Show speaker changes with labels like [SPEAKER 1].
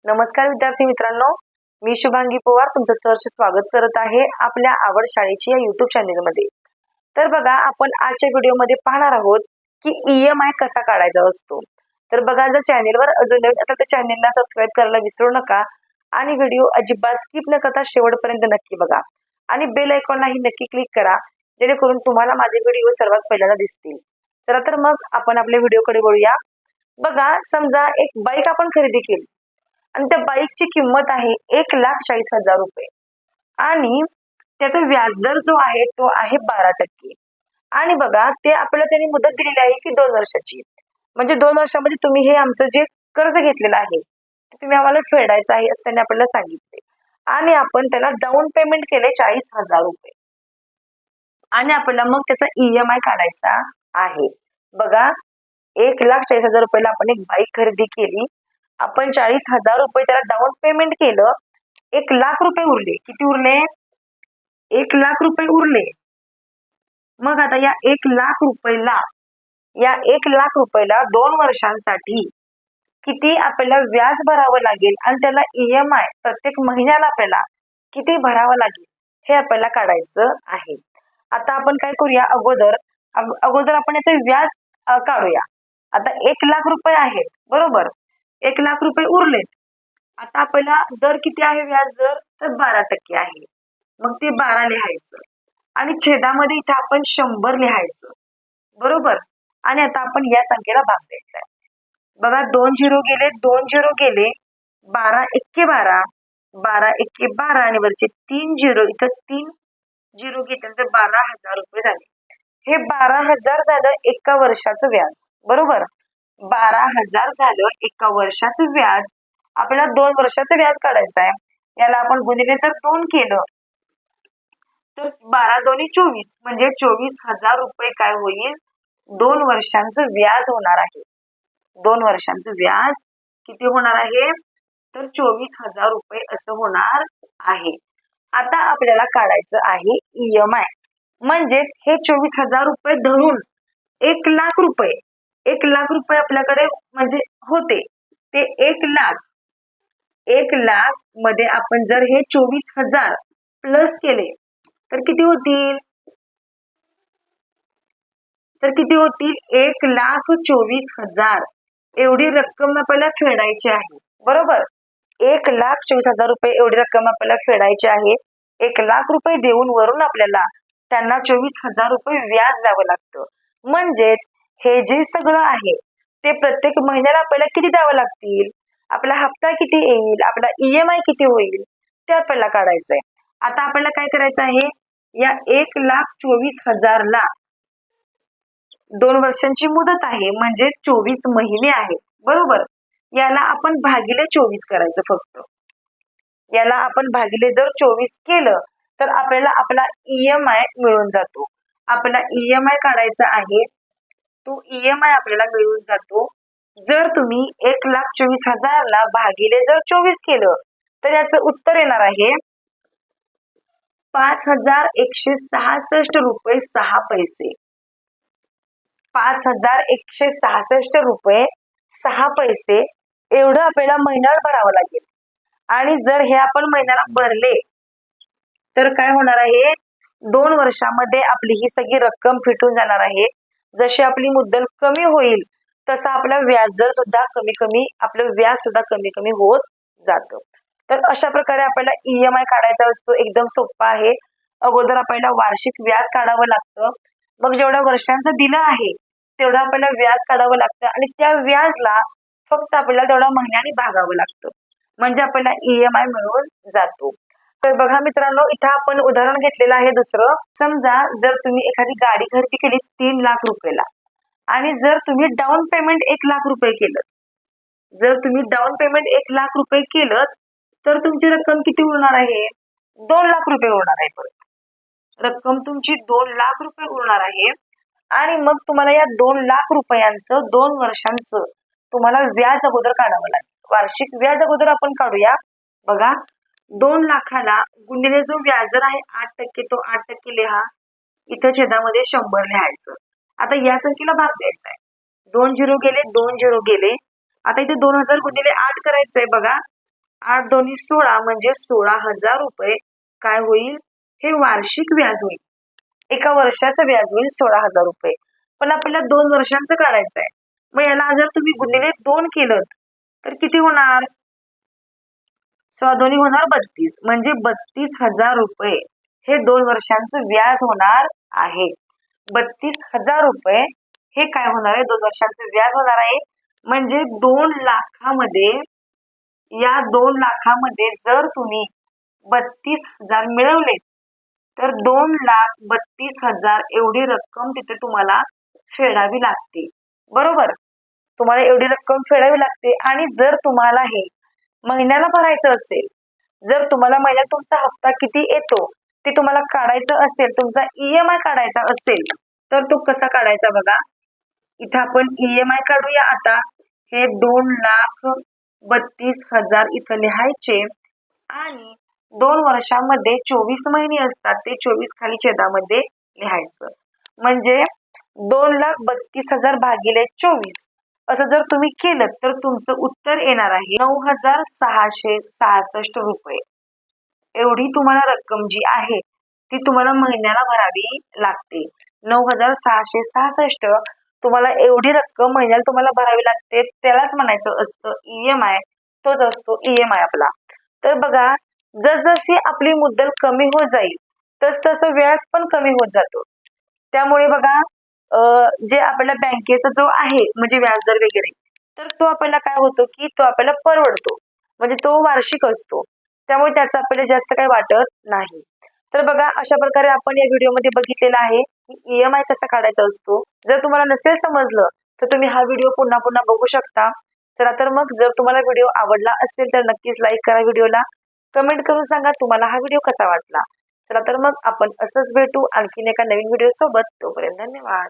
[SPEAKER 1] नमस्कार विद्यार्थी मित्रांनो, मी शुभांगी पवार तुमचं सहर्ष स्वागत करत आहे आपल्या आवड शाळेची या युट्यूब चॅनेलमध्ये। तर बघा, आपण आजच्या व्हिडिओमध्ये पाहणार आहोत की EMI कसा काढायचा असतो। तर बघा, जर चॅनेलवर अजून नवीन असाल तर चॅनेलला सबस्क्राईब करायला विसरू नका आणि व्हिडिओ अजिबात स्किप न करता शेवटपर्यंत नक्की बघा आणि बेल आयकॉनलाही नक्की क्लिक करा, जेणेकरून तुम्हाला माझे व्हिडिओ सर्वात पहिल्यांदा दिसतील। तर मग आपण आपल्या व्हिडिओकडे वळूया। बघा, समजा एक बाईक आपण खरेदी केली आणि त्या बाईकची किंमत आहे 1,40,000 रुपये आणि त्याचा व्याजदर जो आहे तो आहे 12%। आणि बघा, ते आपल्याला त्यांनी मुदत दिलेली आहे की 2 वर्षाची, म्हणजे 2 वर्षामध्ये तुम्ही हे आमचं जे कर्ज घेतलेलं आहे ते तुम्ही आम्हाला फेडायचं आहे असं त्यांनी आपल्याला सांगितले। आणि आपण त्याला डाऊन पेमेंट केले 40,000 रुपये आणि आपल्याला मग त्याचा EMI काढायचा आहे। बघा, 1,40,000 रुपयाला आपण एक बाईक खरेदी केली, आपण 40,000 रुपये त्याला डाऊन पेमेंट केलं, 1,00,000 रुपये उरले। किती उरले? 1,00,000 रुपये उरले। मग आता या 1,00,000 रुपयाला 2 वर्षांसाठी किती आपल्याला व्याज भरावं लागेल आणि त्याला EMI प्रत्येक महिन्याला आपल्याला किती भरावं लागेल हे आपल्याला काढायचं आहे। आता आपण काय करूया, अगोदर आपण याचं व्याज काढूया। आता 1,00,000 रुपये आहेत, बरोबर, 1,00,000 रुपये उरलेत। आता आपल्याला दर किती आहे, व्याज दर तर 12% आहे। मग ते 12 लिहायचं आणि छेदामध्ये इथे आपण 100 लिहायचं, बरोबर। आणि आता आपण या संख्येला भाग द्यायचा आहे। बघा, 2 झिरो गेले, 2 झिरो गेले, 12 एक्के 12, 12 एक्के 12 आणि वरचे 3 झिरो, इथं 3 झिरो घेतल्यानंतर 12,000 रुपये झाले। हे 12,000 झालं एका वर्षाचं व्याज, बरोबर। 12,000 झालं एका वर्षाचं व्याज। आपल्याला 2 वर्षाचं व्याज काढायचं आहे। याला आपण गुणिले तर 2 केलं तर 12 दोन्ही 24, म्हणजे 24,000 रुपये काय होईल, 2 वर्षांचं व्याज होणार आहे। 2 वर्षांचं व्याज किती होणार आहे तर 24,000 रुपये असं होणार आहे। आता आपल्याला काढायचं आहे EMI, म्हणजेच हे 24,000 रुपये धरून 1,00,000 रुपये, 1,00,000 रुपये आपल्याकडे म्हणजे होते ते 1,00,000 मध्ये आपण जर हे 24,000 प्लस केले तर किती होतील, 1,24,000 एवढी रक्कम आपल्याला फेडायची आहे, बरोबर। 1,24,000 रुपये एवढी रक्कम आपल्याला फेडायची आहे। 1,00,000 रुपये देऊन वरून आपल्याला त्यांना 24,000 रुपये व्याज द्यावं लागतं। म्हणजेच हे जे सगळं आहे ते प्रत्येक महिन्याला आपल्याला किती द्यावं लागतील, आपला हप्ता किती येईल, आपला EMI किती होईल ते आपल्याला काढायचंय। आता आपल्याला काय करायचं आहे, या 1,24,000 ला 2 वर्षांची मुदत आहे, म्हणजे 24 महिने आहेत, बरोबर। याला आपण भागिले 24 करायचं फक्त। याला आपण भागिले जर 24 केलं तर आपल्याला आपला EMI मिळून जातो। आपला EMI काढायचा आहे, तो EMI आपल्याला मिळून जातो। जर तुम्ही 1,24,000 ला भागिले जर 24 केलं तर याचं उत्तर येणार आहे 5,166 रुपये 6 पैसे। 5,166 रुपये 6 पैसे एवढं आपल्याला महिन्याला भरावं लागेल। आणि जर हे आपण महिन्याला भरले तर काय होणार आहे, 2 वर्षामध्ये आपली ही सगळी रक्कम फिटून जाणार आहे। जशी आपली मुद्दल कमी होईल तसं आपला व्याजदर सुद्धा आपलं व्याज सुद्धा कमी कमी होत जातं। तर अशा प्रकारे आपल्याला EMI काढायचा असतो। एकदम सोपा आहे। अगोदर आपल्याला वार्षिक व्याज काढावं लागतं, मग जेवढ्या वर्षांचं दिलं आहे तेवढं आपल्याला व्याज काढावं लागतं आणि त्या व्याजला फक्त आपल्याला तेवढा महिन्याने भागावं लागतं, म्हणजे आपल्याला EMI मिळून जातो। तर बघा मित्रांनो, इथं आपण उदाहरण घेतलेलं आहे दुसरं। समजा जर तुम्ही एखादी गाडी खरेदी केली 3,00,000 रुपयाला आणि जर तुम्ही डाऊन पेमेंट 1,00,000 रुपये केलं, जर तुम्ही डाऊन पेमेंट 1,00,000 रुपये केलं तर तुमची रक्कम किती उरणार आहे, 2,00,000 रुपये उरणार आहे। परत रक्कम तुमची 2,00,000 रुपये उरणार आहे आणि मग तुम्हाला या 2,00,000 रुपयांचं 2 वर्षांचं तुम्हाला व्याज अगोदर काढावं लागेल। वार्षिक व्याज अगोदर आपण काढूया। बघा, 2,00,000ला गुणिले जो व्याजदर आहे 8%, तो 8% लिहा, इथं छेदामध्ये 100 लिहायचं। आता या संख्येला भाग द्यायचा आहे। 2 झिरो गेले, 2 झिरो गेले। आता इथे 2,000 गुणिले 8 करायचंय। बघा, 8 दोन्ही 16 म्हणजे 16,000 रुपये काय होईल, हे वार्षिक व्याज होईल. एका वर्षाचं व्याज होईल 16,000 रुपये. पण आपल्याला 2 वर्षांचं काढायचं आहे. मग याला जर तुम्ही गुणिले 2 केलं तर किती होणार, 16 दोन्ही होणार 32, म्हणजे 32,000 रुपये हे 2 वर्षांचं व्याज होणार आहे. 32,000 रुपये हे काय होणार आहे, 2 वर्षांचं व्याज होणार आहे. म्हणजे 2 लाखामध्ये, या 2 लाखामध्ये जर तुम्ही 32,000 मिळवले तर 2,32,000 एवढी रक्कम तिथे तुम्हाला फेडावी लागते. बरोबर, तुम्हाला एवढी रक्कम फेडावी लागते. आणि जर तुम्हाला हे महिन्याला भरायचं असेल, जर तुम्हाला महिन्यात तुमचा हप्ता किती येतो ते तुम्हाला काढायचं असेल, तुमचा EMI काढायचा असेल, तर तो कसा काढायचा बघा. इथं आपण EMI काढूया. आता हे 2,32,000 इथं लिहायचे आणि 2 वर्षांमध्ये 24 महिने असतात, ते 24 खाली छेदामध्ये लिहायचं. म्हणजे 2,32,000 भागिले 24 असं जर तुम्ही केलं तर तुमचं उत्तर येणार आहे 9,666 रुपये. एवढी तुम्हाला रक्कम जी आहे ती तुम्हाला महिन्याला भरावी लागते. 9,666 तुम्हाला एवढी रक्कम महिन्याला तुम्हाला भरावी लागते. त्यालाच म्हणायचं असतं EMI. तोच असतो EMI आपला. तर बघा, जसजशी आपली मुद्दल कमी होत जाईल तस तसं व्याज पण कमी होत जातो. त्यामुळे बघा, जे आपल्याला बँकेचा जो आहे म्हणजे व्याजदर वगैरे, तर तो आपल्याला काय होतो की तो आपल्याला परवडतो, म्हणजे तो वार्षिक असतो. त्यामुळे त्याचं आपल्याला जास्त काही वाटत नाही. तर बघा, अशा प्रकारे आपण या व्हिडिओमध्ये बघितलेला आहे की EMI कसा काढायचा असतो. जर तुम्हाला नसेल समजलं तर तुम्ही हा व्हिडिओ पुन्हा पुन्हा बघू शकता. चला तर मग, जर तुम्हाला व्हिडिओ आवडला असेल तर नक्कीच लाईक करा व्हिडिओला. कमेंट करून सांगा तुम्हाला हा व्हिडिओ कसा वाटला. चला तर मग आपण असंच भेटू आणखीन एका नवीन व्हिडिओ सोबत. तोपर्यंत धन्यवाद.